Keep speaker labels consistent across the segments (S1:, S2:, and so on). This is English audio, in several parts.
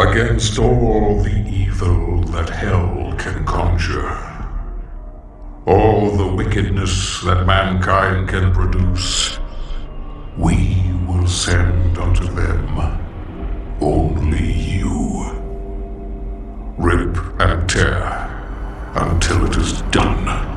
S1: Against all the evil that hell can conjure, all the wickedness that mankind can produce, we will send unto them only you. Rip and tear until it is done.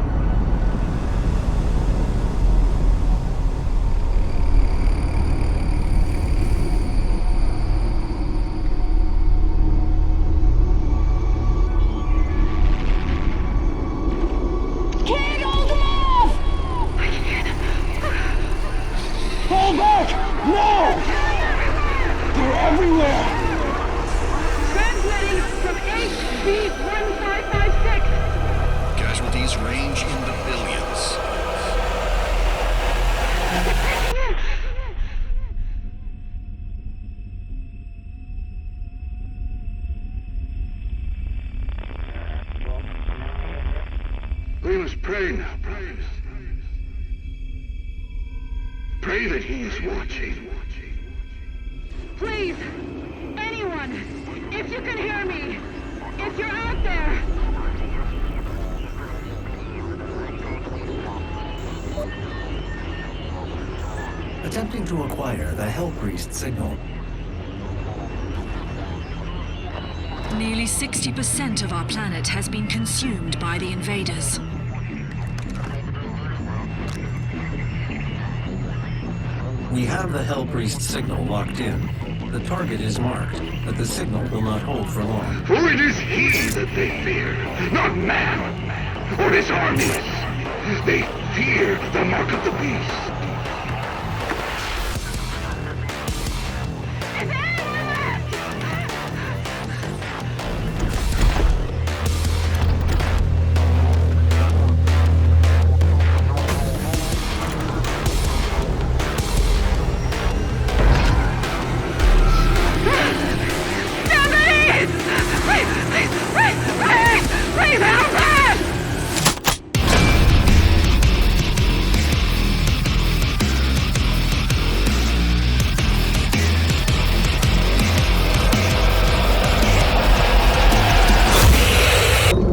S2: Hold back! No! They're everywhere!
S3: Transmitting from HB1556.
S4: Casualties range in the billions.
S5: We must pray now, brothers. Pray that he is watching.
S3: Please, anyone, if you can hear me, if you're out there.
S6: Attempting to acquire the Hell Priest signal.
S7: Nearly 60% of our planet has been consumed by the invaders.
S6: We have the Hell Priest signal locked in. The target is marked, but the signal will not hold for long.
S5: For it is he that they fear, not man, or his armies. They fear the mark of the beast.
S3: Is anyone left? Please help us!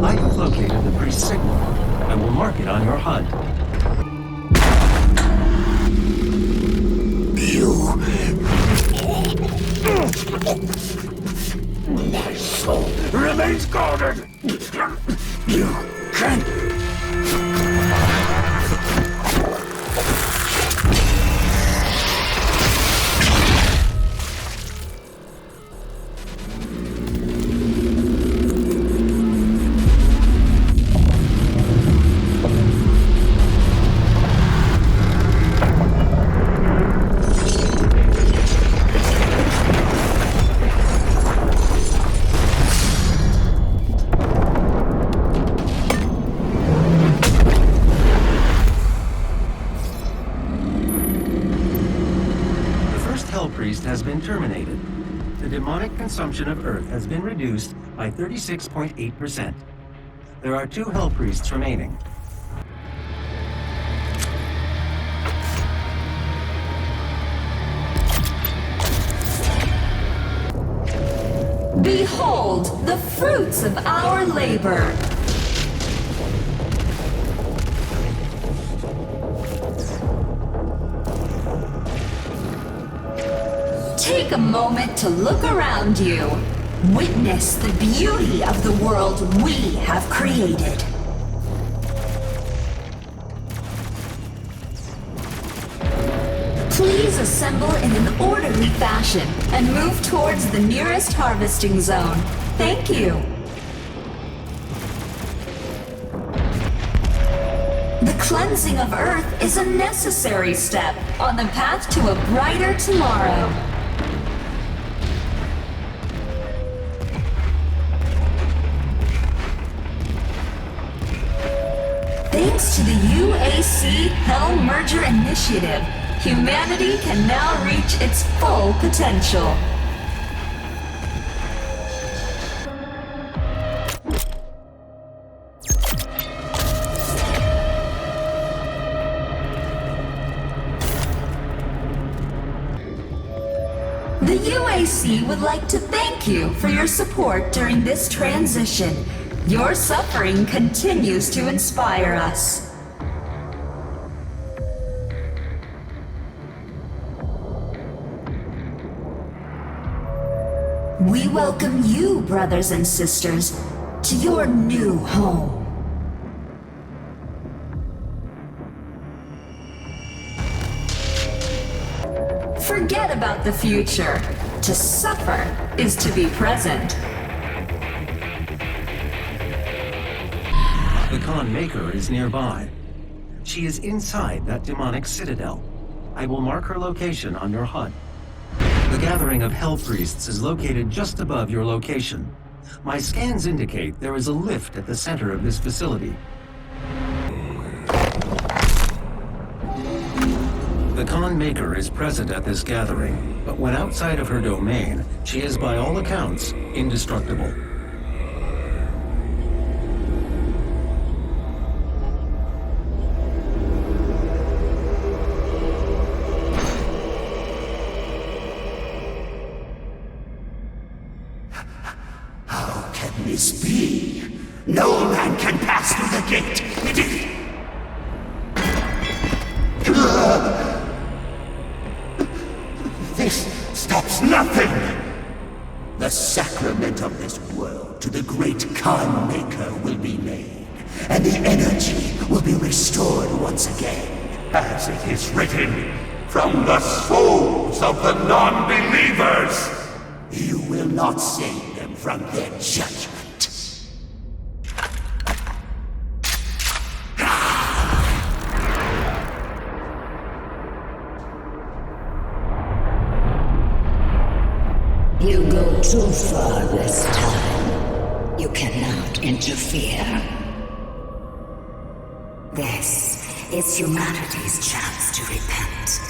S6: I have located the priest signal. I will mark it on your HUD.
S5: My soul remains guarded. You can't.
S6: Has been terminated. The demonic consumption of Earth has been reduced by 36.8%. There are 2 Hell Priests remaining.
S8: Behold the fruits of our labor. Take a moment to look around you. Witness the beauty of the world we have created. Please assemble in an orderly fashion and move towards the nearest harvesting zone. Thank you. The cleansing of Earth is a necessary step on the path to a brighter tomorrow. Thanks to the UAC Hell Merger Initiative, humanity can now reach its full potential. The UAC would like to thank thank you for your support during this transition. Your suffering continues to inspire us. We welcome you, brothers and sisters, to your new home. Forget about the future. To suffer is to be present.
S6: The Khan Maker is nearby. She is inside that demonic citadel. I will mark her location on your HUD. The gathering of Hell Priests is located just above your location. My scans indicate there is a lift at the center of this facility. The Khan Maker is present at this gathering, but when outside of her domain, she is by all accounts indestructible.
S9: How can this be? No man can pass through the gate. This stops nothing! The sacrament of this world to the great Khan Maker will be made, and the energy will be restored once again. As it is written, from the souls of the non-believers! You will not save them from their judgment.
S10: You go too far this time. You cannot interfere. This is humanity's chance to repent,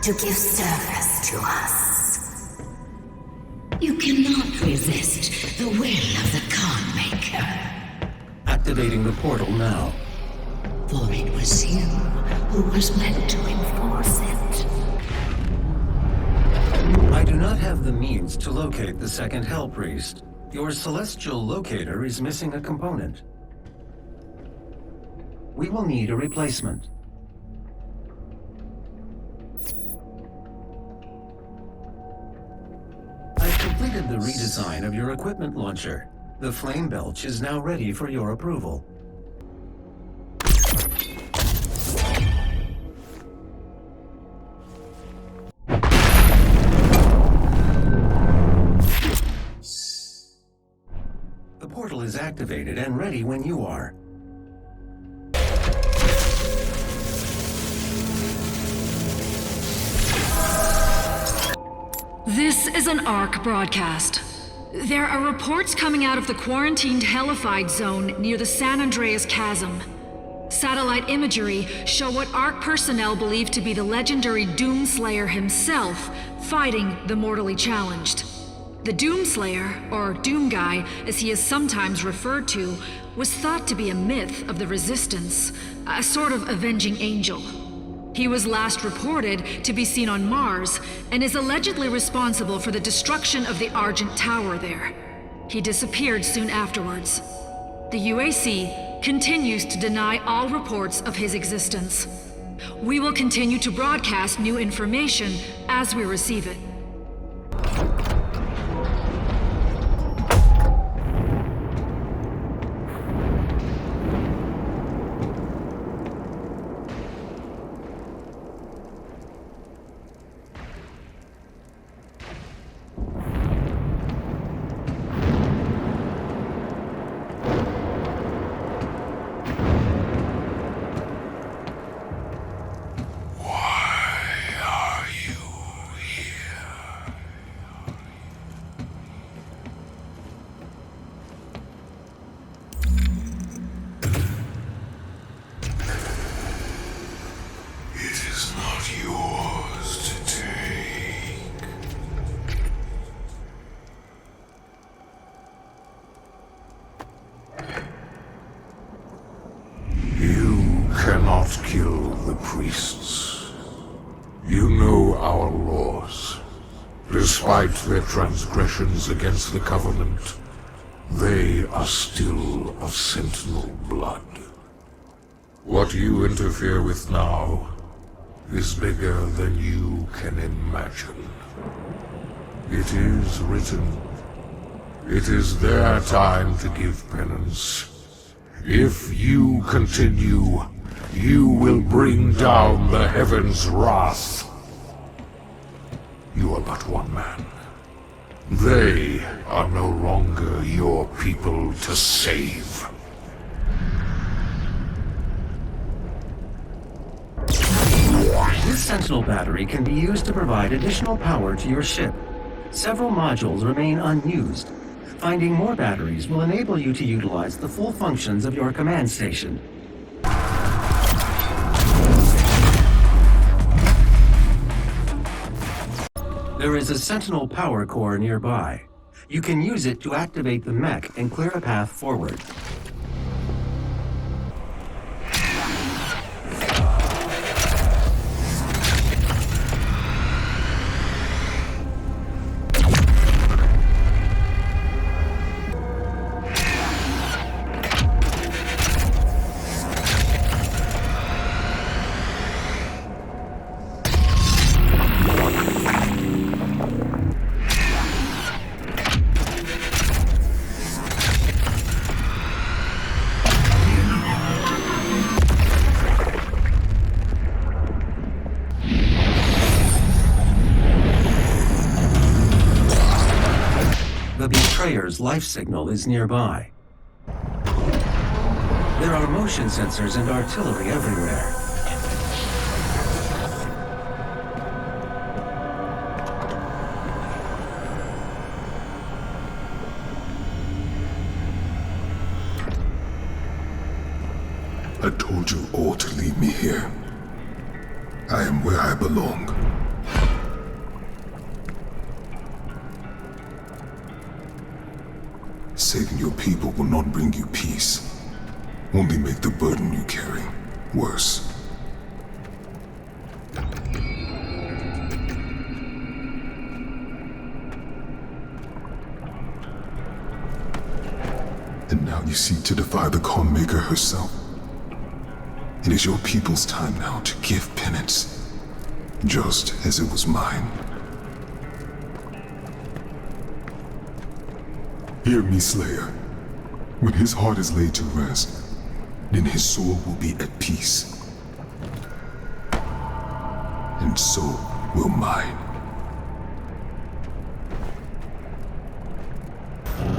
S10: to give service to us. You cannot resist the will of the Khan Maker.
S6: Activating the portal now.
S10: For it was you who was meant to enforce it.
S6: I do not have the means to locate the second Hell Priest. Your celestial locator is missing a component. We will need a replacement. I've completed the redesign of your equipment launcher. The flame belch is now ready for your approval. The portal is activated and ready when you are.
S7: This is an ARC broadcast. There are reports coming out of the quarantined Hellified zone near the San Andreas Chasm. Satellite imagery show what ARC personnel believe to be the legendary Doomslayer himself fighting the mortally challenged. The Doomslayer, or Doom Guy as he is sometimes referred to, was thought to be a myth of the Resistance, a sort of avenging angel. He was last reported to be seen on Mars and is allegedly responsible for the destruction of the Argent Tower there. He disappeared soon afterwards. The UAC continues to deny all reports of his existence. We will continue to broadcast new information as we receive it.
S1: Kill the priests. You know our laws. This Despite their transgressions against the Covenant, they are still of Sentinel blood. What you interfere with now is bigger than you can imagine. It is written. It is their time to give penance. If you continue, you will bring down the heavens' wrath. You are but one man. They are no longer your people to save.
S6: This Sentinel battery can be used to provide additional power to your ship. Several modules remain unused. Finding more batteries will enable you to utilize the full functions of your command station. There is a Sentinel power core nearby. You can use it to activate the mech and clear a path forward. The Betrayer's life signal is nearby. There are motion sensors and artillery everywhere.
S11: I told you all to leave me here. I am where I belong. Saving your people will not bring you peace, only make the burden you carry worse. And now you seek to defy the Calm Maker herself. It is your people's time now to give penance, just as it was mine. Hear me, Slayer. When his heart is laid to rest, then his soul will be at peace. And so will mine.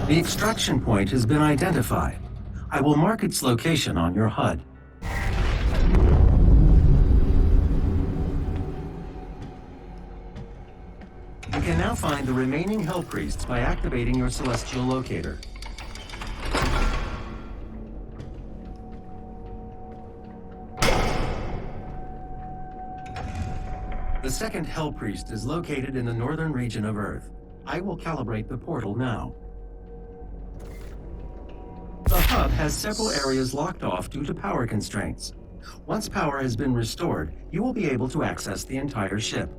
S6: The extraction point has been identified. I will mark its location on your HUD. You can now find the remaining Hell Priests by activating your Celestial Locator. The second Hell Priest is located in the northern region of Earth. I will calibrate the portal now. The hub has several areas locked off due to power constraints. Once power has been restored, you will be able to access the entire ship.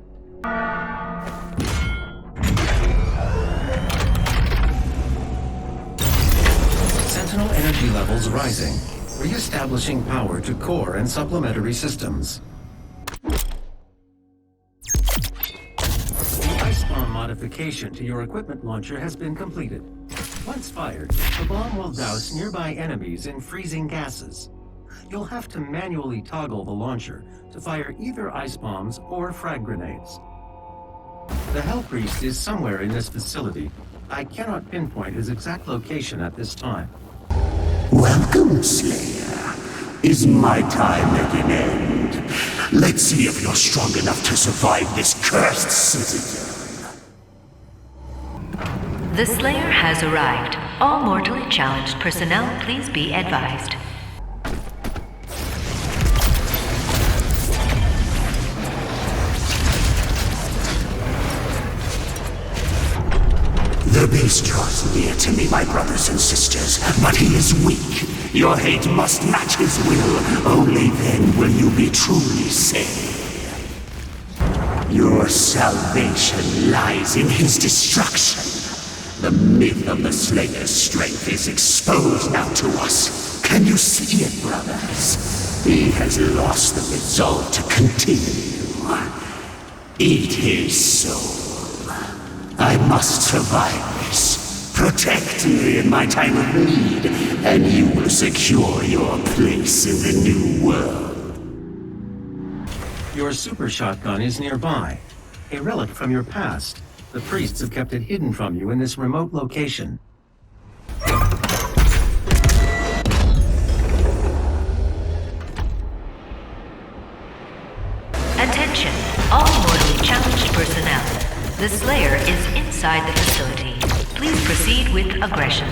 S6: Sentinel energy levels rising, re-establishing power to core and supplementary systems. The ice bomb modification to your equipment launcher has been completed. Once fired, the bomb will douse nearby enemies in freezing gases. You'll have to manually toggle the launcher to fire either ice bombs or frag grenades. The Hell Priest is somewhere in this facility. I cannot pinpoint his exact location at this time.
S9: Welcome, Slayer. Is my time at an end? Let's see if you're strong enough to survive this cursed citadel.
S12: The Slayer has arrived. All mortally challenged personnel, please be advised.
S9: The beast draws near to me, my brothers and sisters, but he is weak. Your hate must match his will. Only then will you be truly saved. Your salvation lies in his destruction. The myth of the Slayer's strength is exposed now to us. Can you see it, brothers? He has lost the resolve to continue. Eat his soul. I must survive this. Protect me in my time of need, and you will secure your place in the new world.
S6: Your super shotgun is nearby. A relic from your past. The priests have kept it hidden from you in this remote location.
S12: Attention, all mortally challenged personnel. The Slayer is inside the facility. Please proceed with aggression.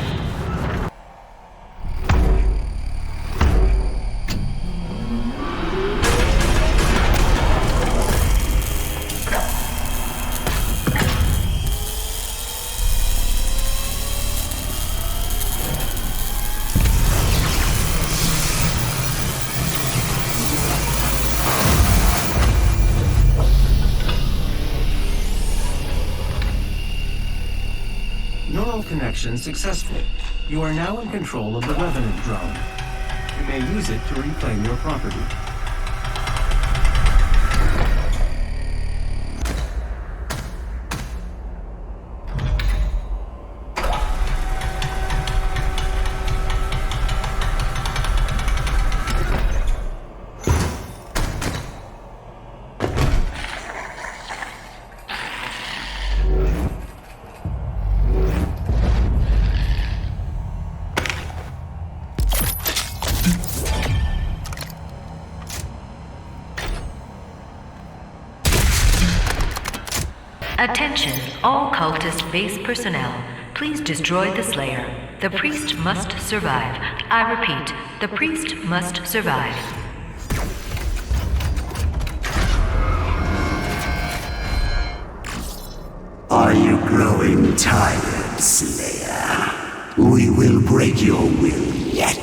S6: Connection successful. You are now in control of the Revenant drone. You may use it to reclaim your property.
S12: Attention, all cultist base personnel. Please destroy the Slayer. The priest must survive. I repeat, the priest must survive.
S9: Are you growing tired, Slayer? We will break your will yet.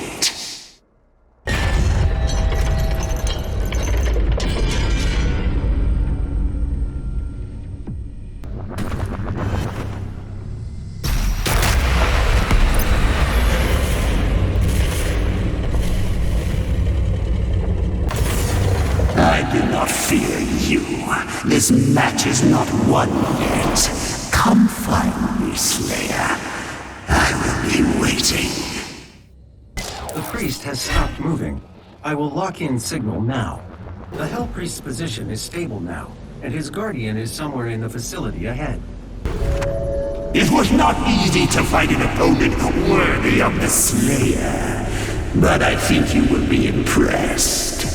S9: This match is not won yet. Come find me, Slayer. I will be waiting.
S6: The priest has stopped moving. I will lock in signal now. The Hell Priest's position is stable now, and his guardian is somewhere in the facility ahead.
S9: It was not easy to find an opponent worthy of the Slayer, but I think you will be impressed.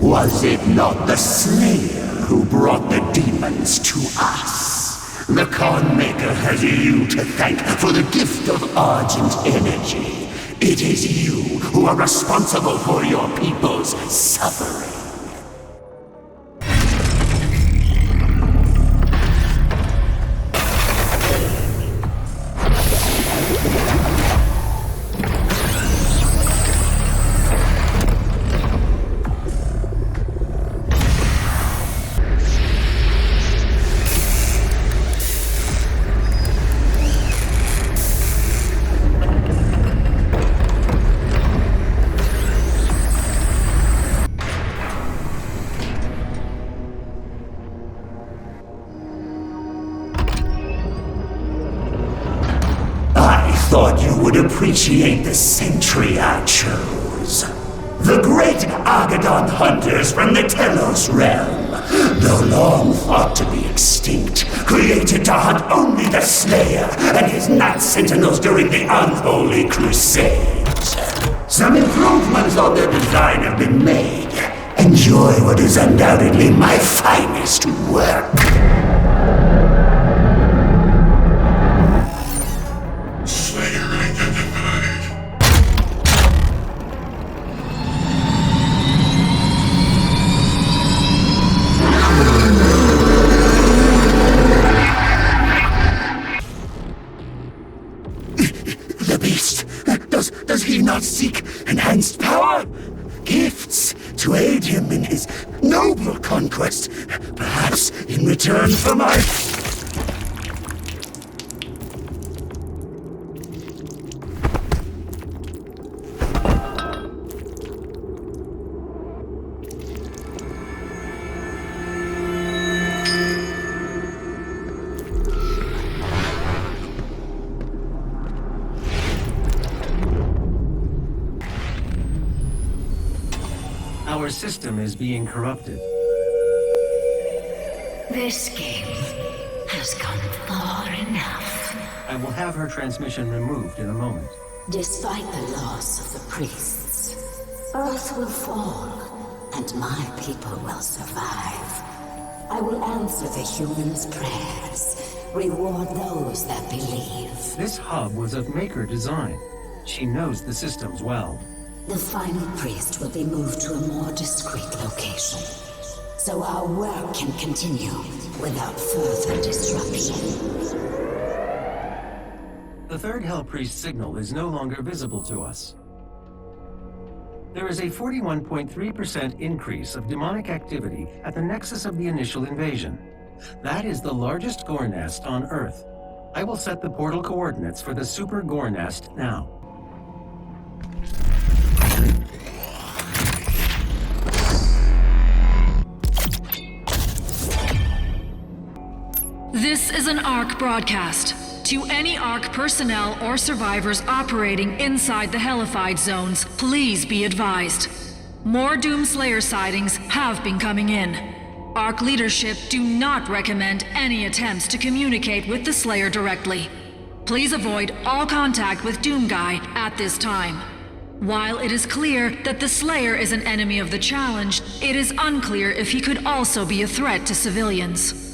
S9: Was it not the Slayer who brought the demons to us? The Khan Maker has you to thank for the gift of Argent energy. It is you who are responsible for your people's suffering. Thought you would appreciate the sentry I chose. The great Argadon hunters from the Telos realm, though long thought to be extinct, created to hunt only the Slayer and his Night Sentinels during the Unholy Crusades. Some improvements on their design have been made. Enjoy what is undoubtedly my finest work. not seek enhanced power? Gifts to aid him in his noble conquest, perhaps in return for my...
S6: Our system is being corrupted.
S10: This game has gone far enough.
S6: I will have her transmission removed in a moment.
S10: Despite the loss of the priests, Earth will fall, and my people will survive. I will answer the humans' prayers, reward those that believe.
S6: This hub was of Maker design. She knows the systems well.
S10: The final priest will be moved to a more discreet location, so our work can continue without further disruption.
S6: The third Hell Priest signal is no longer visible to us. There is a 41.3% increase of demonic activity at the nexus of the initial invasion. That is the largest gore nest on Earth. I will set the portal coordinates for the super gore nest now.
S7: This is an ARC broadcast. To any ARC personnel or survivors operating inside the Hellified zones, please be advised. More Doomslayer sightings have been coming in. ARC leadership do not recommend any attempts to communicate with the Slayer directly. Please avoid all contact with Doomguy at this time. While it is clear that the Slayer is an enemy of the challenge, it is unclear if he could also be a threat to civilians.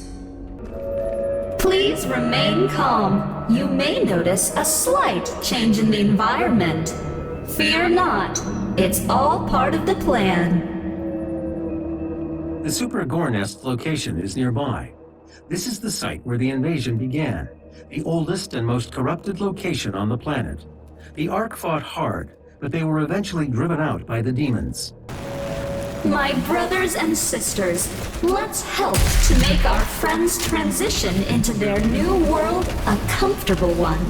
S8: Please remain calm. You may notice a slight change in the environment. Fear not. It's all part of the plan.
S6: The Super Gore Nest location is nearby. This is the site where the invasion began, the oldest and most corrupted location on the planet. The Ark fought hard, but they were eventually driven out by the demons.
S8: My brothers and sisters, let's help to make our friends' transition into their new world a comfortable one.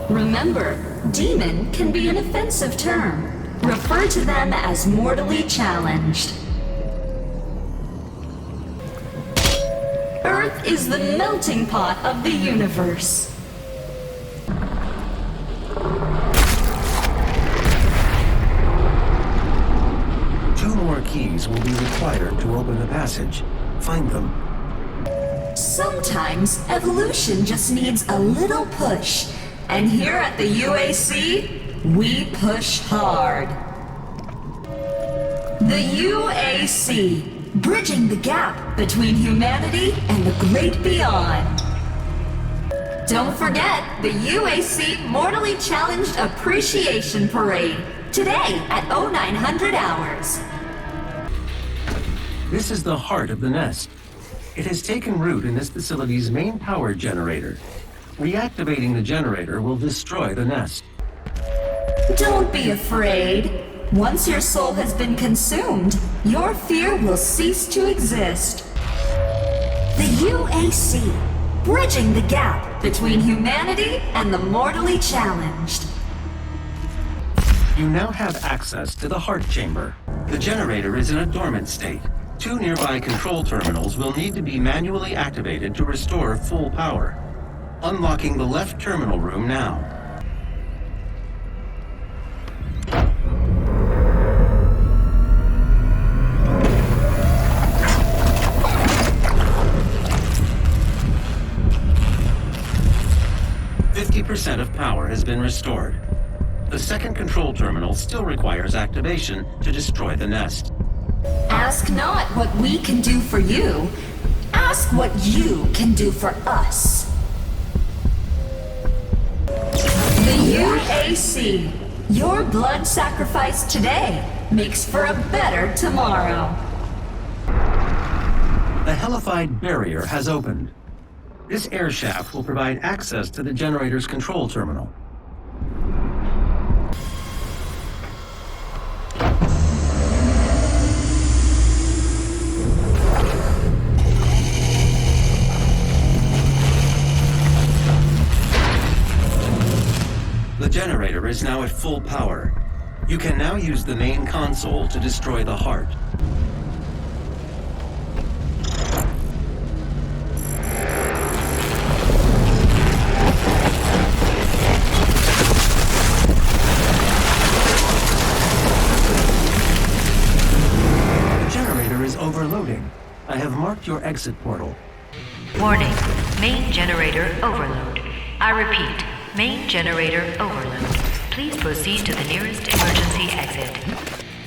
S8: Remember, demon can be an offensive term. Refer to them as mortally challenged. Earth is the melting pot of the universe.
S6: Two more keys will be required to open the passage. Find them.
S8: Sometimes evolution just needs a little push. And here at the UAC, we push hard. The UAC, bridging the gap between humanity and the great beyond. Don't forget the UAC Mortally Challenged Appreciation Parade, today at 0900 hours.
S6: This is the heart of the nest. It has taken root in this facility's main power generator. Reactivating the generator will destroy the nest.
S8: Don't be afraid. Once your soul has been consumed, your fear will cease to exist. The UAC, bridging the gap between humanity and the mortally challenged.
S6: You now have access to the heart chamber. The generator is in a dormant state. Two nearby control terminals will need to be manually activated to restore full power. Unlocking the left terminal room now. % of power has been restored. The second control terminal still requires activation to destroy the nest.
S8: Ask not what we can do for you. Ask what you can do for us. The UAC. Your blood sacrifice today makes for a better tomorrow.
S6: The hellified barrier has opened. This air shaft will provide access to the generator's control terminal. is now at full power. You can now use the main console to destroy the heart. The generator is overloading. I have marked your exit portal.
S12: Warning, main generator overload. I repeat, main generator overload. Please proceed to the nearest emergency exit.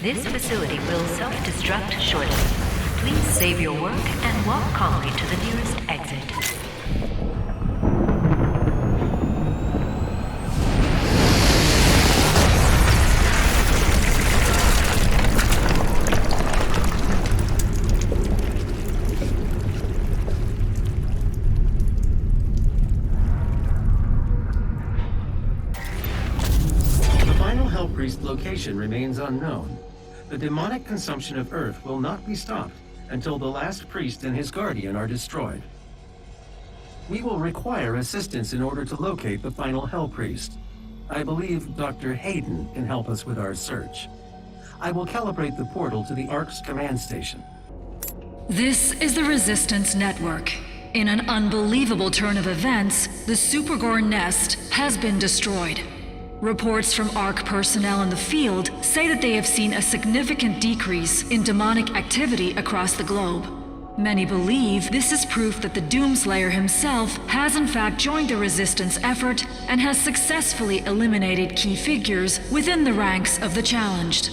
S12: This facility will self-destruct shortly. Please save your work and walk calmly to the nearest exit.
S6: Priest location remains unknown. The demonic consumption of Earth will not be stopped until the last priest and his guardian are destroyed. We will require assistance in order to locate the final Hell Priest. I believe Dr. Hayden can help us with our search. I will calibrate the portal to the Ark's command station.
S7: This is the Resistance Network. In an unbelievable turn of events, the Supergore nest has been destroyed. Reports from ARC personnel in the field say that they have seen a significant decrease in demonic activity across the globe. Many believe this is proof that the Doomslayer himself has in fact joined the resistance effort and has successfully eliminated key figures within the ranks of the challenged.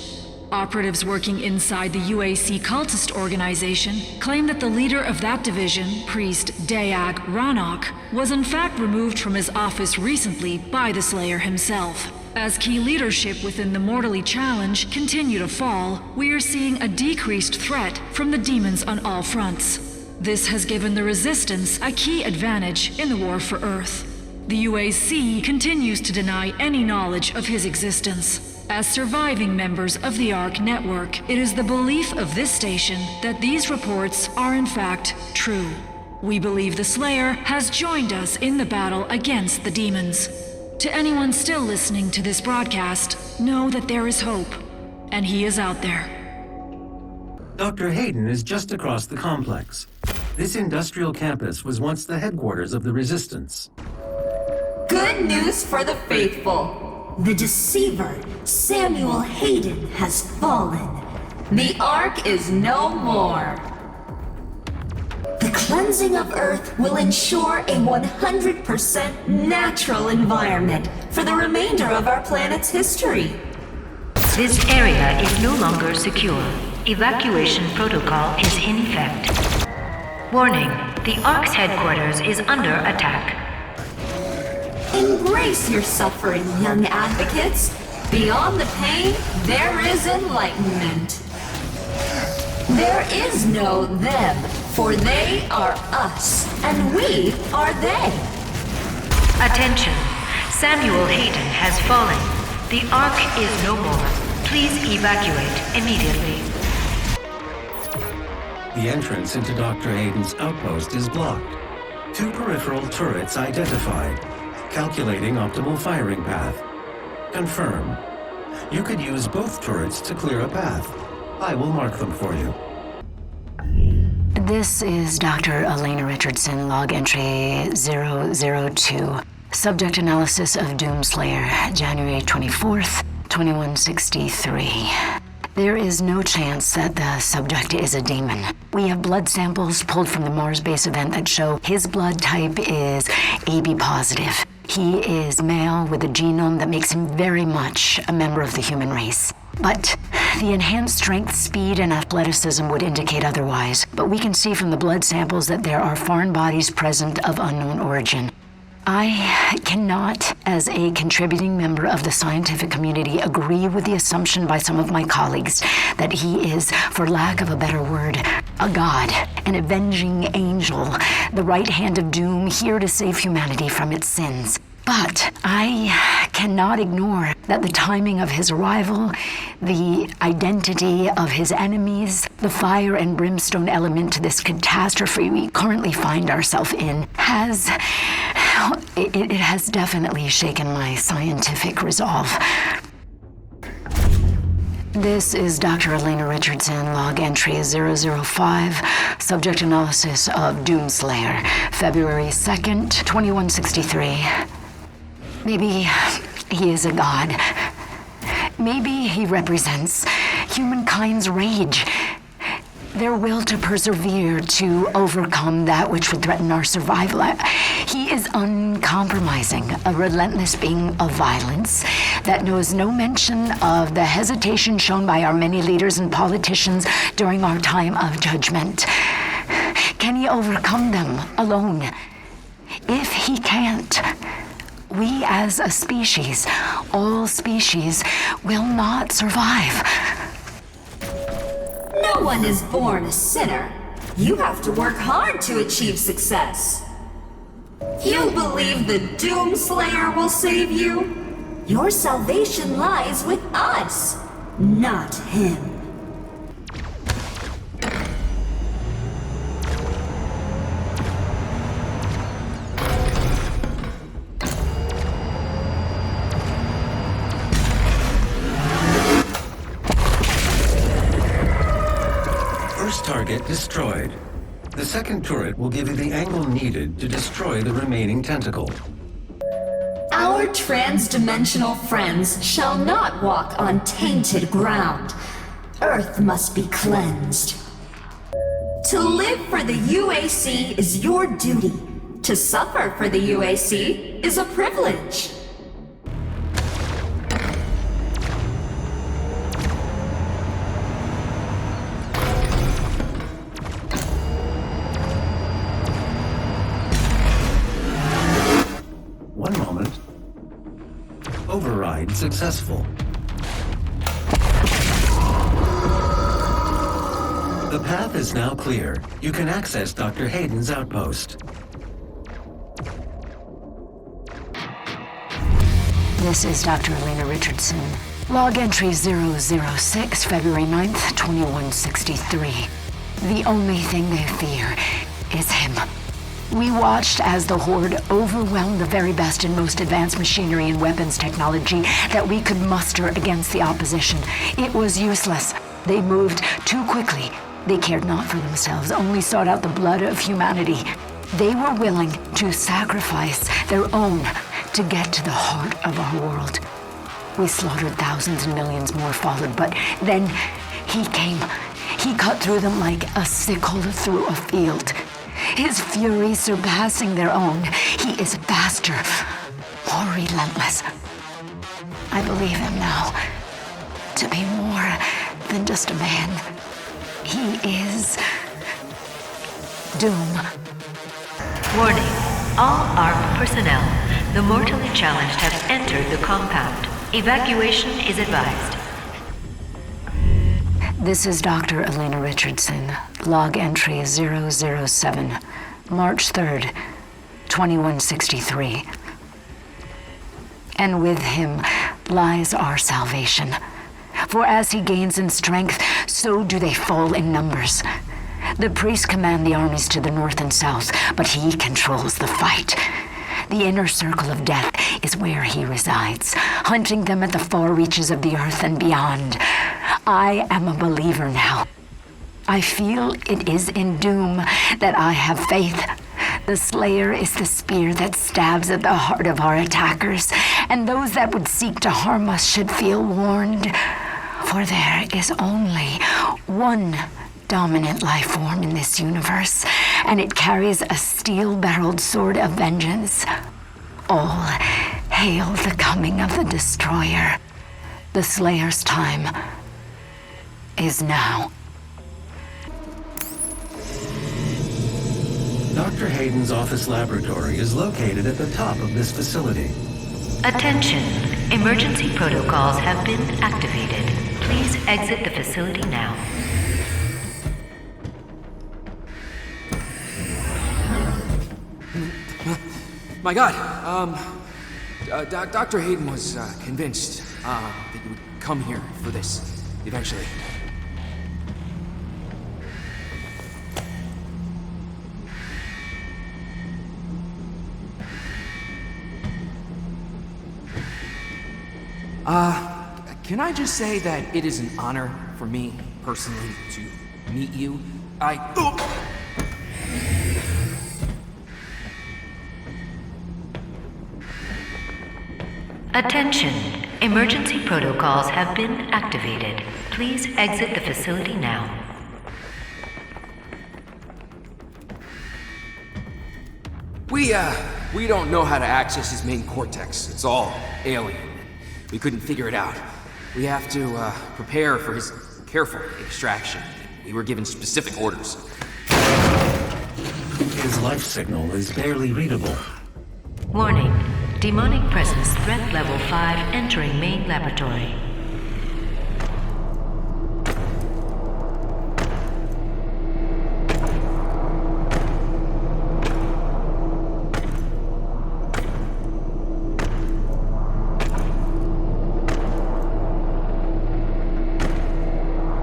S7: Operatives working inside the UAC cultist organization claim that the leader of that division, Priest Dayak Ranok, was in fact removed from his office recently by the Slayer himself. As key leadership within the mortally challenged continue to fall, we are seeing a decreased threat from the demons on all fronts. This has given the Resistance a key advantage in the war for Earth. The UAC continues to deny any knowledge of his existence. As surviving members of the ARC network, it is the belief of this station that these reports are in fact true. We believe the Slayer has joined us in the battle against the demons. To anyone still listening to this broadcast, know that there is hope, and he is out there.
S6: Dr. Hayden is just across the complex. This industrial campus was once the headquarters of the Resistance.
S8: Good news for the faithful. The deceiver, Samuel Hayden, has fallen. The Ark is no more. The cleansing of Earth will ensure a 100% natural environment for the remainder of our planet's history.
S12: This area is no longer secure. Evacuation protocol is in effect. Warning, the Ark's headquarters is under attack.
S8: Embrace your suffering, young advocates. Beyond the pain, there is enlightenment. There is no them, for they are us, and we are they.
S12: Attention, Samuel Hayden has fallen. The Ark is no more. Please evacuate immediately.
S6: The entrance into Dr. Hayden's outpost is blocked. 2 peripheral turrets identified. Calculating optimal firing path. Confirm. You could use both turrets to clear a path. I will mark them for you.
S10: This is Dr. Elena Richardson, log entry 002. Subject analysis of Doomslayer, January 24th, 2163. There is no chance that the subject is a demon. We have blood samples pulled from the Mars base event that show his blood type is AB positive. He is male with a genome that makes him very much a member of the human race. But the enhanced strength, speed, and athleticism would indicate otherwise. But we can see from the blood samples that there are foreign bodies present of unknown origin. I cannot, as a contributing member of the scientific community, agree with the assumption by some of my colleagues that he is, for lack of a better word, a god, an avenging angel, the right hand of doom, here to save humanity from its sins. But I cannot ignore that the timing of his arrival, the identity of his enemies, the fire and brimstone element to this catastrophe we currently find ourselves in has, It has definitely shaken my scientific resolve. This is Dr. Elena Richardson, log entry 005, subject analysis of Doomslayer, February 2nd, 2163. Maybe he is a god. Maybe he represents humankind's rage, their will to persevere, to overcome that which would threaten our survival. He is uncompromising, a relentless being of violence that knows no mention of the hesitation shown by our many leaders and politicians during our time of judgment. Can he overcome them alone? If he can't, we as a species, all species, will not survive.
S8: No one is born a sinner. You have to work hard to achieve success. You believe the Doomslayer will save you? Your salvation lies with us, not him.
S6: First target destroyed. The second turret will give you the angle needed to destroy the remaining tentacle.
S8: Our trans-dimensional friends shall not walk on tainted ground. Earth must be cleansed. To live for the UAC is your duty. To suffer for the UAC is a privilege.
S6: One moment. Override successful. The path is now clear. You can access Dr. Hayden's outpost.
S10: This is Dr. Elena Richardson. Log entry 006, February 9th, 2163. The only thing they fear is him. We watched as the Horde overwhelmed the very best and most advanced machinery and weapons technology that we could muster against the opposition. It was useless. They moved too quickly. They cared not for themselves, only sought out the blood of humanity. They were willing to sacrifice their own to get to the heart of our world. We slaughtered thousands and millions more followed, but then he came. He cut through them like a sickle through a field. His fury surpassing their own. He is faster, more relentless. I believe him now to be more than just a man. He is Doom.
S12: Warning. All ARC personnel, the mortally challenged have entered the compound. Evacuation is advised.
S10: This is Dr. Elena Richardson. Log entry 007, March 3rd, 2163. And with him lies our salvation. For as he gains in strength, so do they fall in numbers. The priests command the armies to the north and south, but he controls the fight. The inner circle of death is where he resides, hunting them at the far reaches of the earth and beyond. I am a believer now. I feel it is in Doom that I have faith. The Slayer is the spear that stabs at the heart of our attackers, and those that would seek to harm us should feel warned. For there is only one dominant life form in this universe, and it carries a steel-barreled sword of vengeance. All hail the coming of the Destroyer. The Slayer's time is now.
S6: Dr. Hayden's office laboratory is located at the top of this facility.
S12: Attention. Emergency protocols have been activated. Please exit the facility now.
S2: My God, Dr. Hayden was convinced that you would come here for this, eventually. Can I just say that it is an honor for me, personally, to meet you?
S12: Attention! Emergency protocols have been activated. Please exit the facility now.
S2: We don't know how to access his main cortex. It's all alien. We couldn't figure it out. We have to, prepare for his careful extraction. We were given specific orders.
S6: His life signal is barely readable.
S12: Warning. Demonic presence threat level 5 entering main laboratory.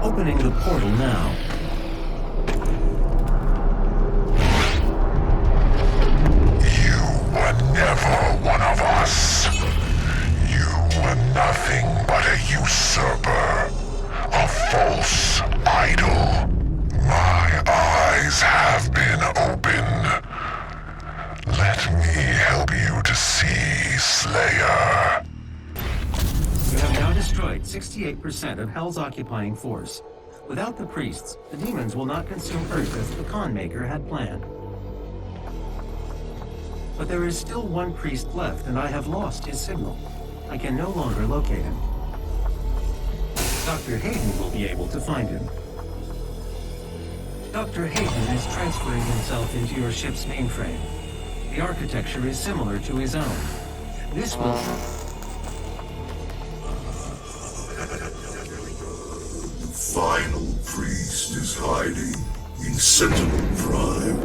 S6: Opening the portal now.
S11: You were never one of us. You were nothing but a usurper, a false idol. My eyes have been opened. Let me help you to see, Slayer.
S6: You have now destroyed 68% of Hell's occupying force. Without the priests, the demons will not consume Earth as the Conmaker had planned. But there is still one priest left, and I have lost his signal. I can no longer locate him. Dr. Hayden will be able to find him. Dr. Hayden is transferring himself into your ship's mainframe. The architecture is similar to his own. This will...
S1: The final priest is hiding in Sentinel Prime.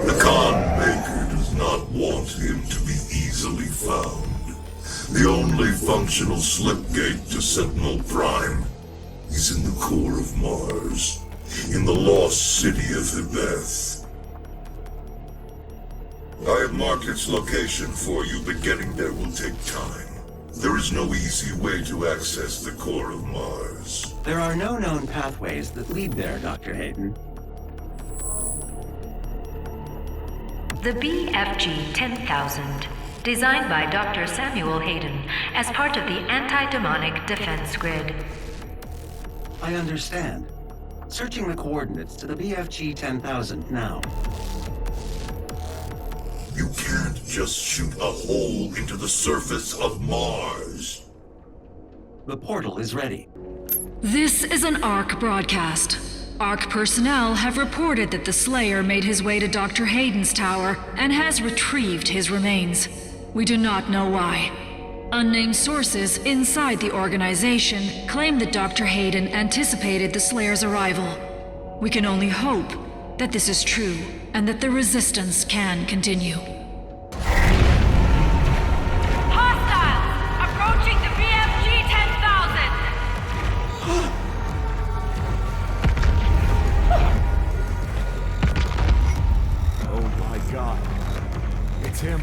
S1: The Conmaker does not want him to be easily found. The only functional slipgate to Sentinel Prime is in the core of Mars, in the lost city of Hibeth. I have marked its location for you, but getting there will take time. There is no easy way to access the core of Mars.
S6: There are no known pathways that lead there, Dr. Hayden.
S12: The BFG 10,000, designed by Dr. Samuel Hayden as part of the anti-demonic defense grid.
S6: I understand. Searching the coordinates to the BFG 10,000 now.
S1: You can't just shoot a hole into the surface of Mars.
S6: The portal is ready.
S7: This is an ARC broadcast. ARC personnel have reported that the Slayer made his way to Dr. Hayden's tower and has retrieved his remains. We do not know why. Unnamed sources inside the organization claim that Dr. Hayden anticipated the Slayer's arrival. We can only hope that this is true and that the resistance can continue.
S3: Hostiles! Approaching the BFG 10,000!
S13: Oh my god. It's him.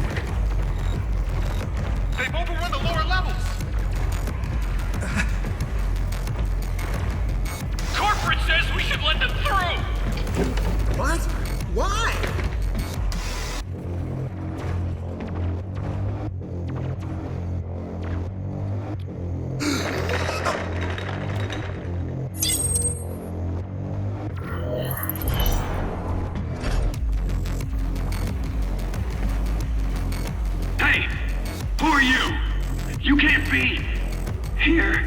S4: They've overrun the lower levels! Corporate says we should let them through!
S13: What? Why?
S5: Hey! Who are you? You can't be here.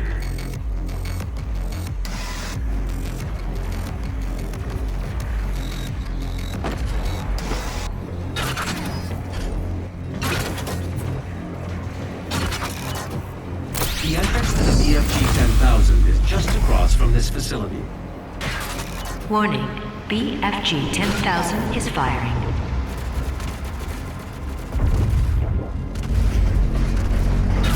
S6: The entrance to the BFG 10,000 is just across from this facility.
S12: Warning. BFG 10,000 is firing.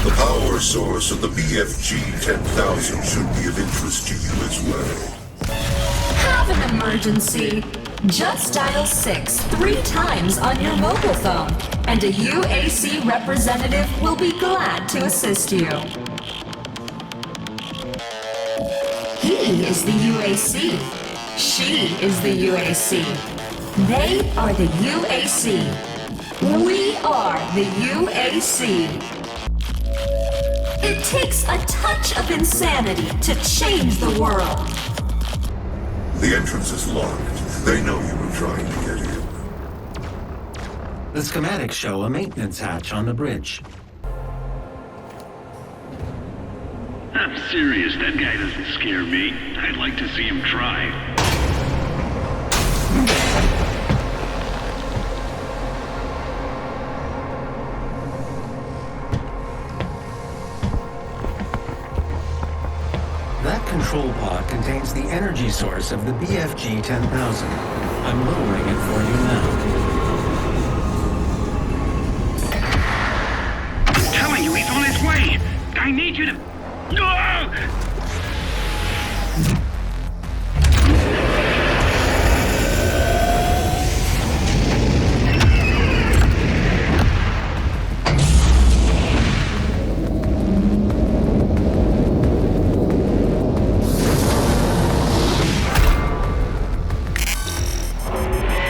S1: The power source of the BFG 10,000 should be of interest to you as well.
S8: Have an emergency. Just dial 6 3 times on your mobile phone, and a UAC representative will be glad to assist you. is the UAC. She is the UAC. They are the UAC. We are the UAC. It takes a touch of insanity to change the world.
S1: The entrance is locked. They know you were trying to get in.
S6: The schematics show a maintenance hatch on the bridge.
S14: I'm serious, that guy doesn't scare me. I'd like to see him try.
S6: That control pod contains the energy source of the BFG 10,000. I'm lowering it for you now.
S14: I'm telling you, he's on his way! I need you to...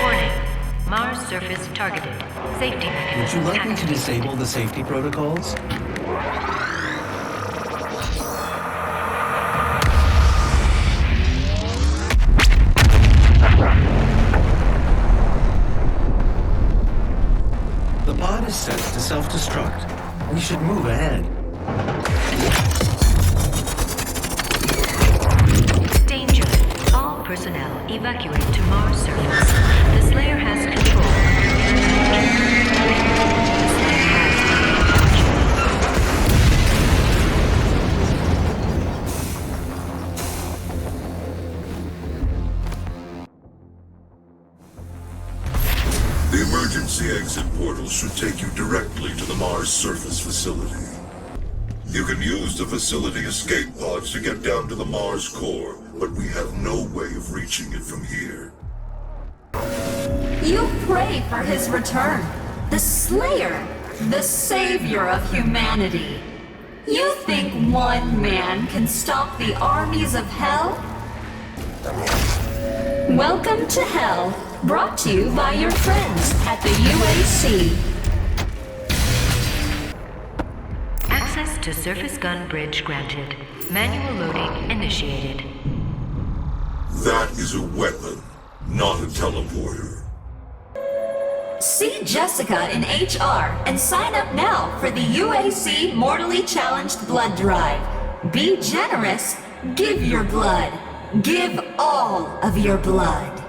S12: Warning. Mars surface targeted. Safety mechanism.
S6: Would you like me to disable the safety protocols? The pod is set to self-destruct. We should move ahead.
S12: Danger. All personnel evacuate to Mars surface. The Slayer has control.
S1: The emergency exit portal should take you directly to the Mars surface facility. You can use the facility escape pods to get down to the Mars core, but we have no way of reaching it from here.
S8: You pray for his return. The Slayer, the savior of humanity. You think one man can stop the armies of hell? Welcome to hell, brought to you by your friends at the UAC.
S12: Access to surface gun bridge granted. Manual loading initiated.
S1: That is a weapon, not a teleporter.
S8: See Jessica in HR and sign up now for the UAC Mortally Challenged Blood Drive. Be generous, give your blood. Give all of your blood.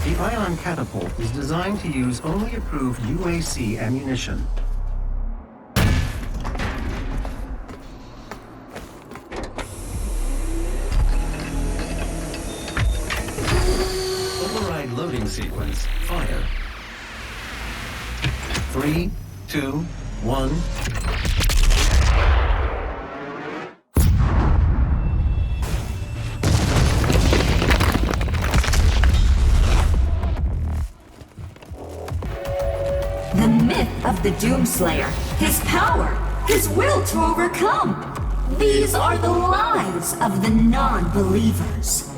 S6: The ion catapult is designed to use only approved UAC ammunition. Override loading sequence. Fire. 3, 2, 1.
S8: The myth of the Doomslayer, his power, his will to overcome. These are the lies of the non-believers.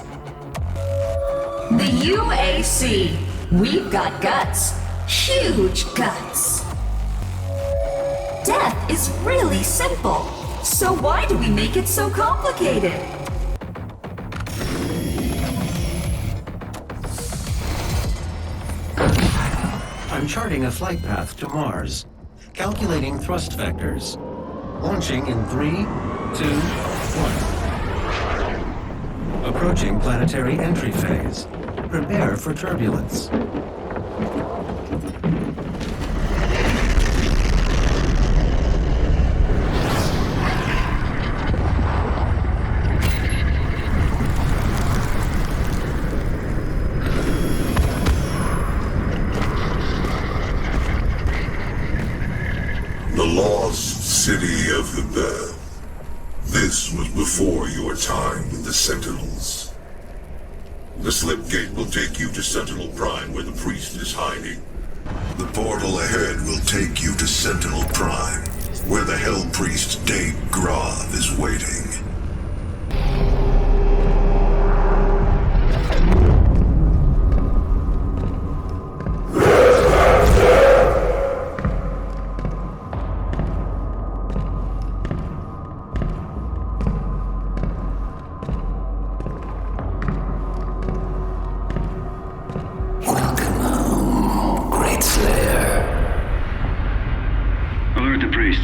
S8: The UAC, we've got guts, huge guts. Death is really simple, so why do we make it so complicated?
S6: I'm charting a flight path to Mars. Calculating thrust vectors. Launching in 3, 2, 1. Approaching planetary entry phase. Prepare for turbulence.
S1: The lost city of the Bell. This was before your time with the Sentinels. The slip gate will take you to Sentinel Prime where the priest is hiding. The portal ahead will take you to Sentinel Prime, where the Hell Priest Dave Grav is waiting.
S9: Slayer.
S14: Alert the priest.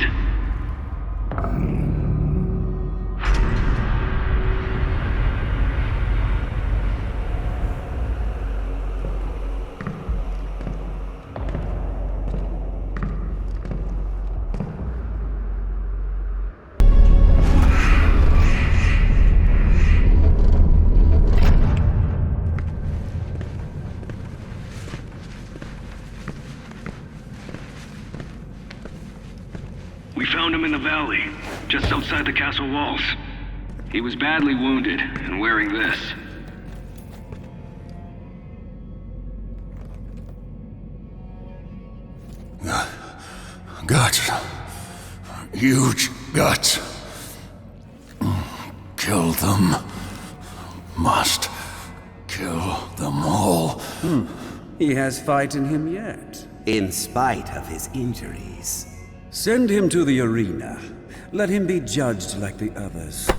S14: We found him in the valley, just outside the castle walls. He was badly wounded and wearing this.
S9: Guts. Huge guts. Kill them. Must kill them all.
S15: He has fight in him yet.
S16: In spite of his injuries.
S15: Send him to the arena. Let him be judged like the others.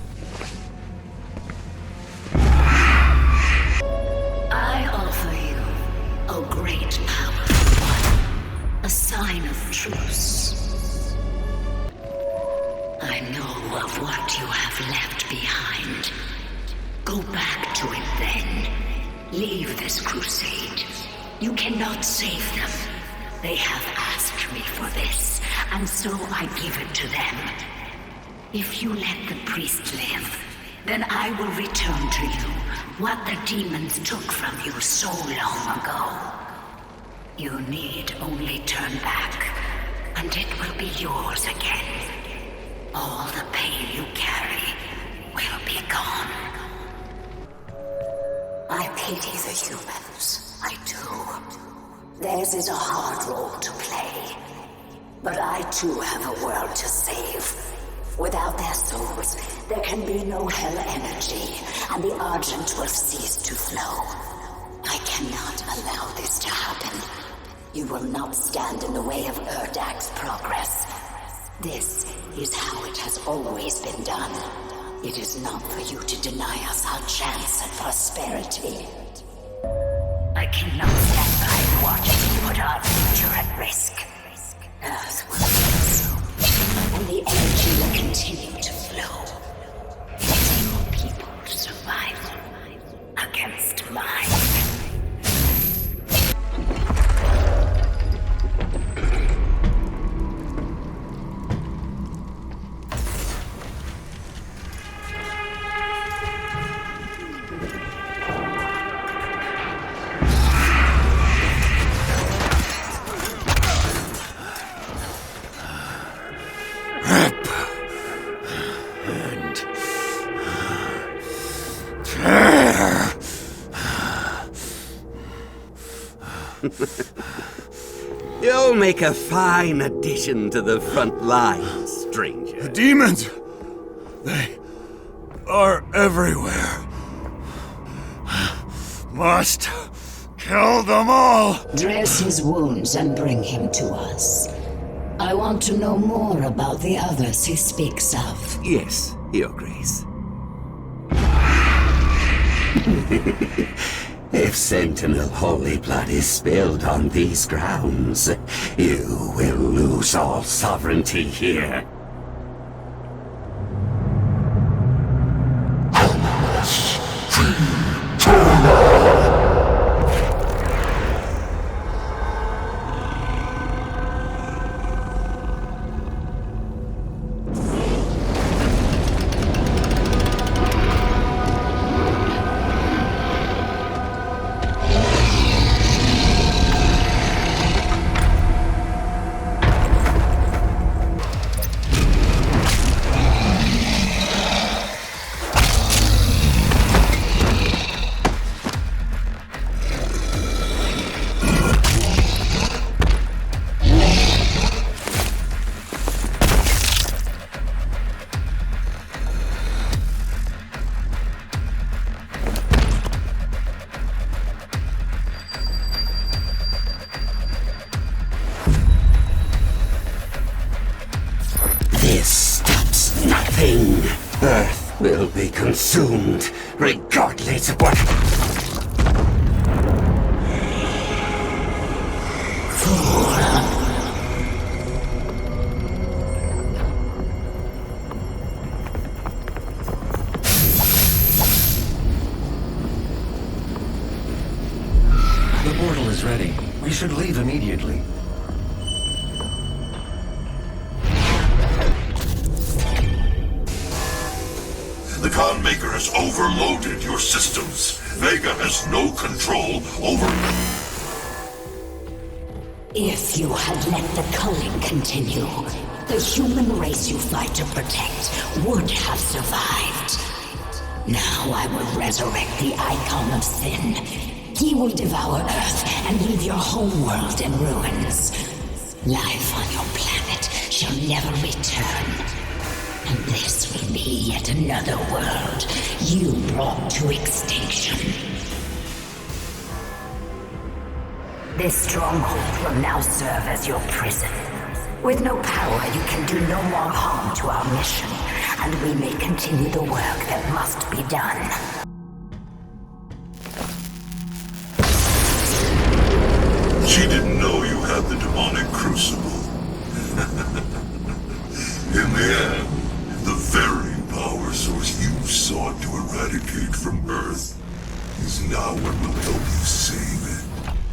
S10: I offer you a great powerful one. A sign of truce. I know of what you have left behind. Go back to it then. Leave this crusade. You cannot save them. They have asked me for this, and so I give it to them. If you let the priest live, then I will return to you what the demons took from you so long ago. You need only turn back, and it will be yours again. All the pain you carry will be gone. I pity the humans, I do. Theirs is a hard role to play. But I too have a world to save. Without their souls, there can be no hell energy, and the Argent will cease to flow. I cannot allow this to happen. You will not stand in the way of Erdak's progress. This is how it has always been done. It is not for you to deny us our chance at prosperity. I cannot stand by and watch you put our future at risk. Earth will be consumed, and the energy will continue to flow. It's your people's survival against mine.
S16: You'll make a fine addition to the front lines, stranger.
S9: The demons! They are everywhere. Must kill them all!
S10: Dress his wounds and bring him to us. I want to know more about the others he speaks of.
S16: Yes, Your Grace. If Sentinel holy blood is spilled on these grounds, you will lose all sovereignty here. Earth will be consumed, regardless of what...
S10: For
S6: ready. We should leave immediately.
S1: The Khan Maker has overloaded your systems. Vega has no control over...
S10: If you had let the culling continue, the human race you fight to protect would have survived. Now I will resurrect the Icon of Sin. He will devour Earth and leave your homeworld in ruins. Life on your planet shall never return. And this will be yet another world you brought to extinction. This stronghold will now serve as your prison. With no power, you can do no more harm to our mission, and we may continue the work that must be done.
S1: She didn't know you had the demonic crucible. In the end, the very power source you sought to eradicate from Earth is now what will help you save it.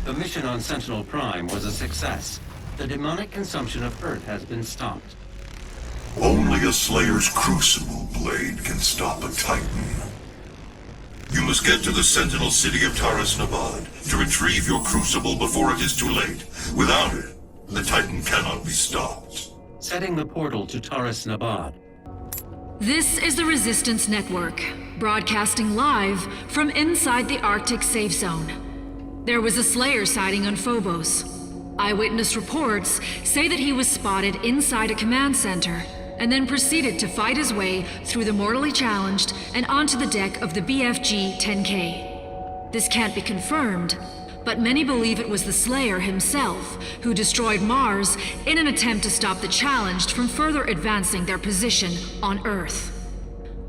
S6: The mission on Sentinel Prime was a success. The demonic consumption of Earth has been stopped.
S1: Only a Slayer's Crucible blade can stop a Titan. You must get to the Sentinel city of Taras Nabad to retrieve your Crucible before it is too late. Without it, the Titan cannot be stopped.
S6: Setting the portal to Taras Nabad.
S7: This is the Resistance Network, broadcasting live from inside the Arctic safe zone. There was a Slayer sighting on Phobos. Eyewitness reports say that he was spotted inside a command center and then proceeded to fight his way through the mortally challenged and onto the deck of the BFG-10K. This can't be confirmed, but many believe it was the Slayer himself who destroyed Mars in an attempt to stop the challenged from further advancing their position on Earth.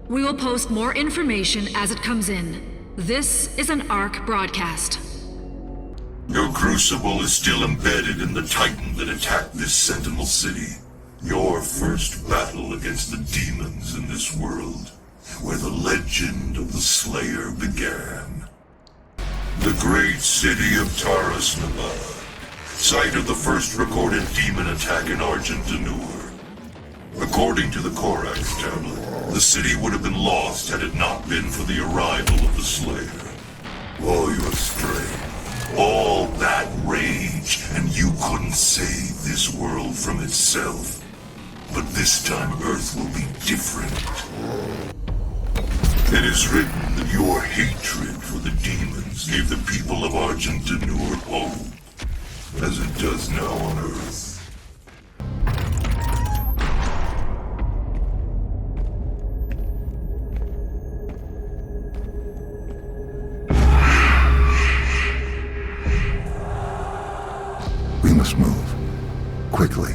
S7: We will post more information as it comes in. This is an ARC broadcast.
S1: Your Crucible is still embedded in the Titan that attacked this Sentinel city. Your first battle against the demons in this world, where the legend of the Slayer began. The great city of Taras Nabad, site of the first recorded demon attack in Argentinur. According to the Korax tablet, the city would have been lost had it not been for the arrival of the Slayer. Oh, your strength. All that rage, and you couldn't save this world from itself. But this time Earth will be different. It is written that your hatred for the demons gave the people of Argentinur hope, as it does now on Earth.
S11: We must move. Quickly.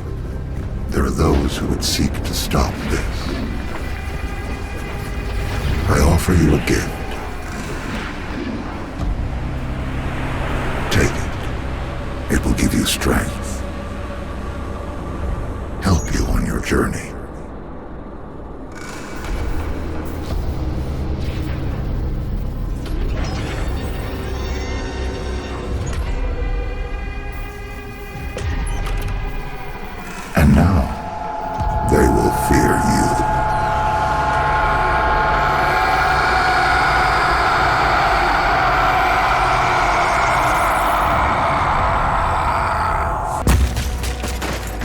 S11: There are those who would seek to stop this. I offer you a gift. Take it. It will give you strength. Help you on your journey. And now, they will fear you.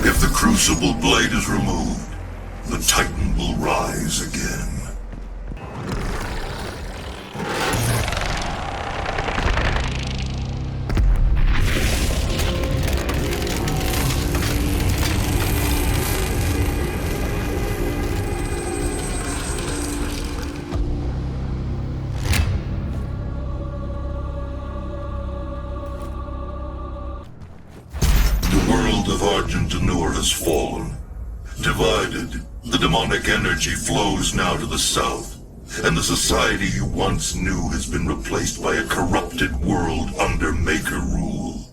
S1: If the Crucible blade is removed, the Titan will rise again. Of Argentinur has fallen. Divided, the demonic energy flows now to the south, and the society you once knew has been replaced by a corrupted world under Maker rule.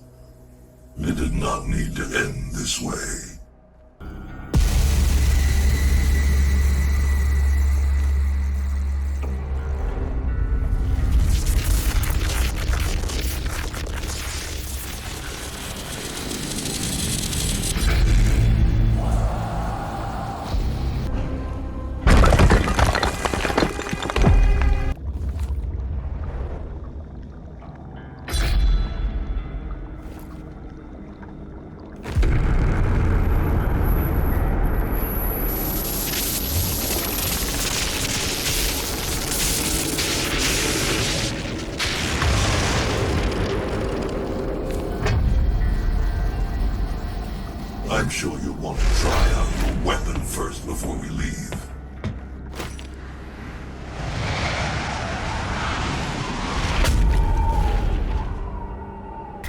S1: It did not need to end this way. I'm sure you'll want to try out your weapon first before we leave.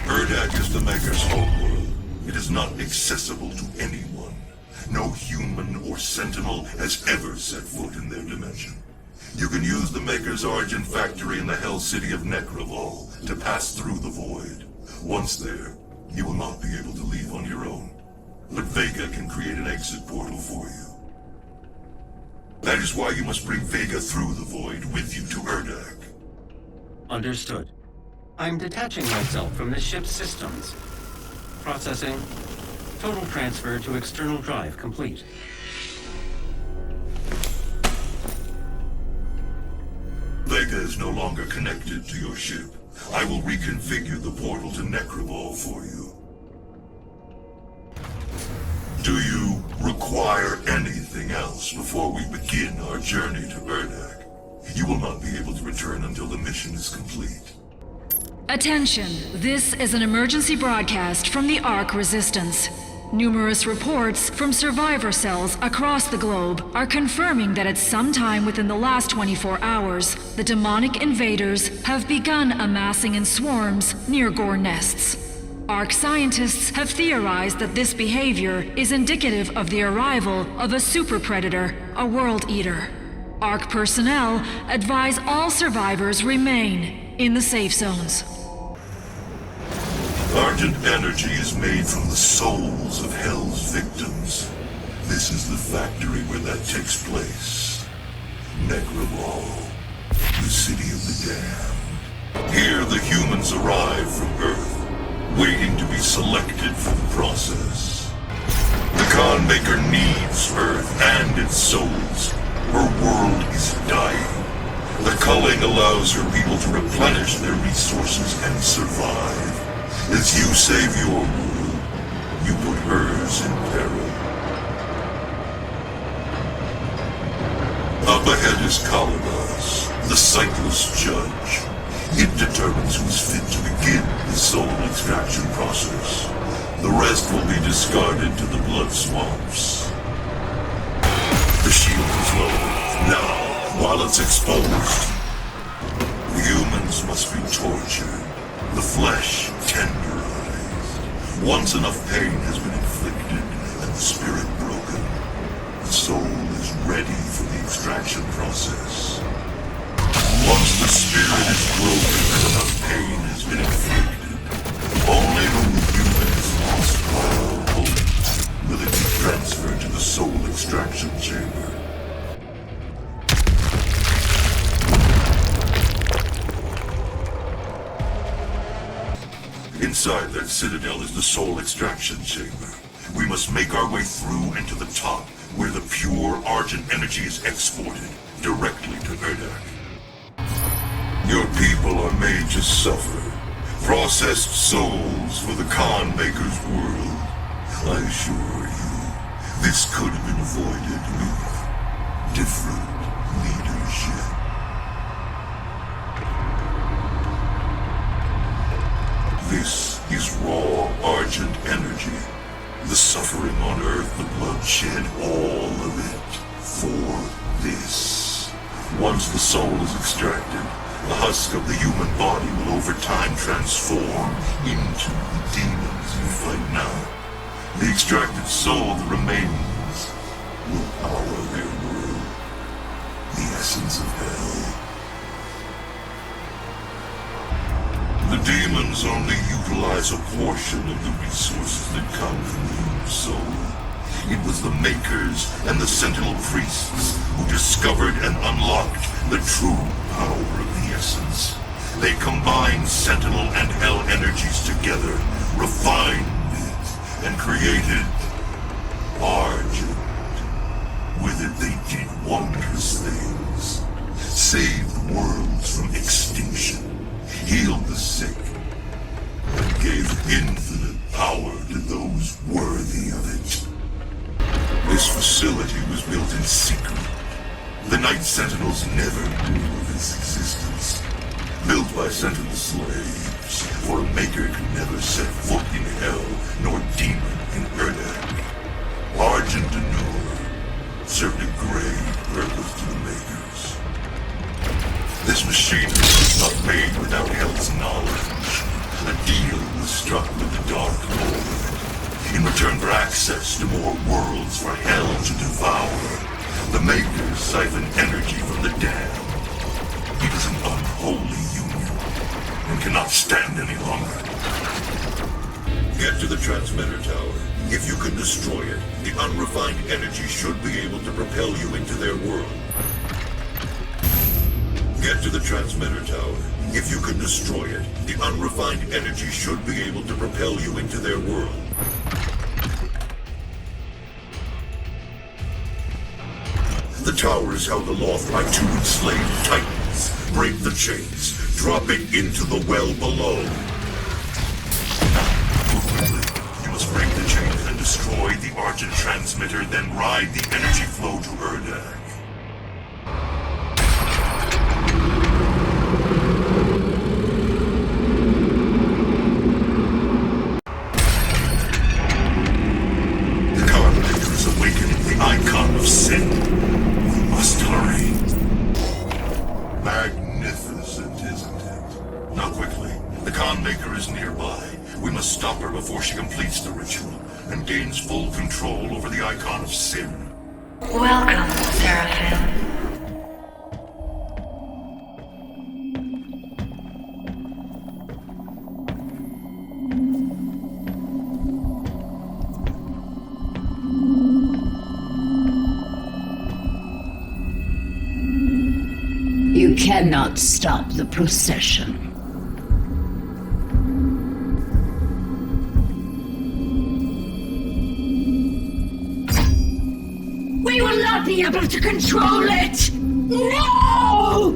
S1: Urdak is the Maker's homeworld. It is not accessible to anyone. No human or sentinel has ever set foot in their dimension. You can use the Maker's origin factory in the Hell City of Necravol to pass through the Void. Once there, you will not be able to leave on your own. But Vega can create an exit portal for you. That is why you must bring Vega through the Void with you to Urdak.
S6: Understood. I'm detaching myself from the ship's systems. Processing. Total transfer to external drive complete.
S1: Vega is no longer connected to your ship. I will reconfigure the portal to Necravol for you. Do you require anything else before we begin our journey to Urdak? You will not be able to return until the mission is complete.
S7: Attention, this is an emergency broadcast from the Ark Resistance. Numerous reports from survivor cells across the globe are confirming that at some time within the last 24 hours, the demonic invaders have begun amassing in swarms near Gore nests. Ark scientists have theorized that this behavior is indicative of the arrival of a super predator, a world eater. Ark personnel advise all survivors remain in the safe zones.
S1: Argent energy is made from the souls of Hell's victims. This is the factory where that takes place. Necravol, the city of the damned. Here the humans arrive from Earth, waiting to be selected for the process. The Khan Maker needs Earth and its souls. Her world is dying. The culling allows her people to replenish their resources and survive. As you save your world, you put hers in peril. Up ahead is Kaladas, the sightless judge. It determines who's fit to begin the soul extraction process. The rest will be discarded to the blood swamps. The shield is lowered. Now, while it's exposed, the humans must be tortured. The flesh tenderized. Once enough pain has been inflicted and the spirit broken, the soul is ready for the extraction process. Once the spirit is broken and enough pain has been inflicted, only when the human is lost all hope will it be transferred to the soul extraction chamber. Inside that citadel is the soul extraction chamber. We must make our way through and to the top, where the pure Argent energy is exported directly to Urdak. Your people are made to suffer. Processed souls for the Khan Maker's world. I assure you, this could have been avoided with different leadership. This is raw Argent energy. The suffering on Earth, the bloodshed, all of it. For this. Once the soul is extracted, the husk of the human body will over time transform into the demons you fight now. The extracted soul that remains will power their world. The essence of hell. The demons only utilize a portion of the resources that come from the human soul. It was the Makers and the Sentinel Priests who discovered and unlocked the true power of the essence. They combined Sentinel and Hell energies together, refined it, and created Argent. With it they did wondrous things. Saved worlds from extinction. Healed the sick, and gave infinite power to those worthy of it. This facility was built in secret. The Night Sentinels never knew of its existence. Built by Sentinel slaves, for a Maker could never set foot in hell, nor demon in Urdak. Dark Lord. In return for access to more worlds for Hell to devour, the Makers siphon energy from the damned. It is an unholy union, and cannot stand any longer. Get to the transmitter tower. If you can destroy it, the unrefined energy should be able to propel you into their world. Get to the transmitter tower. If you can destroy it, the unrefined energy should be able to propel you into their world. The tower is held aloft by 2 enslaved titans. Break the chains. Drop it into the well below. You must break the chains and destroy the Argent transmitter, then ride the energy flow to Erdak. Icon of sin. We must hurry. Magnificent, isn't it? Now quickly. The Khan Maker is nearby. We must stop her before she completes the ritual and gains full control over the Icon of Sin.
S12: Welcome, Seraphim.
S10: You cannot stop the procession. We will not be able to control it! No!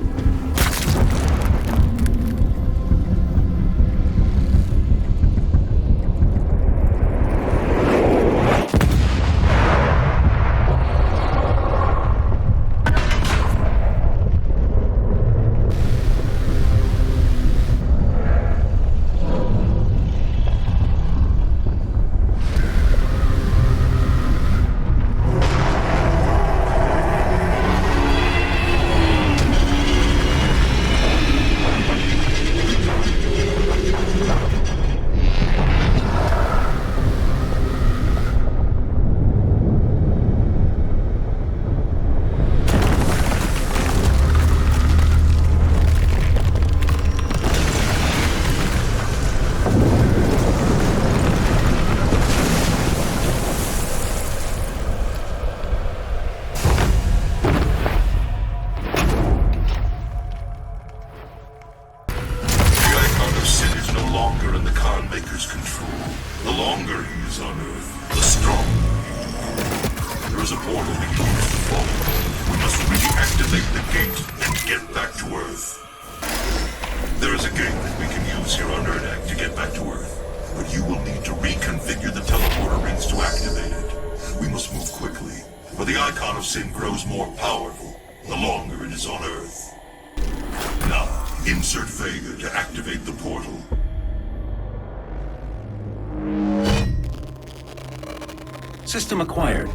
S6: System acquired.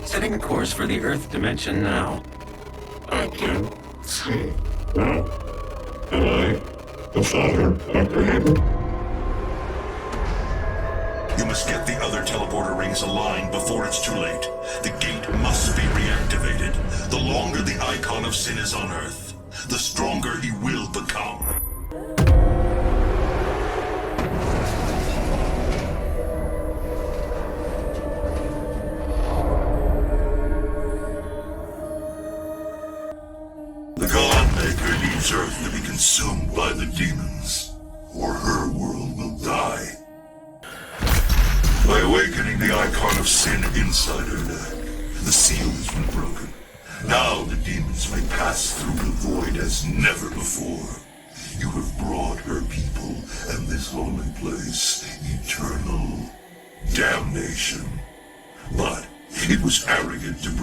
S6: Setting a course for the Earth dimension now.
S5: I can see now. Am I the father apprehended?
S1: You must get the other teleporter rings aligned before it's too late. The gate must be reactivated. The longer the Icon of Sin is on Earth, the stronger he will become. Earth to be consumed by the demons, or her world will die. By awakening the Icon of Sin inside Erdak, the seal has been broken. Now the demons may pass through the void as never before. You have brought her people and this lonely place eternal damnation. But it was arrogant to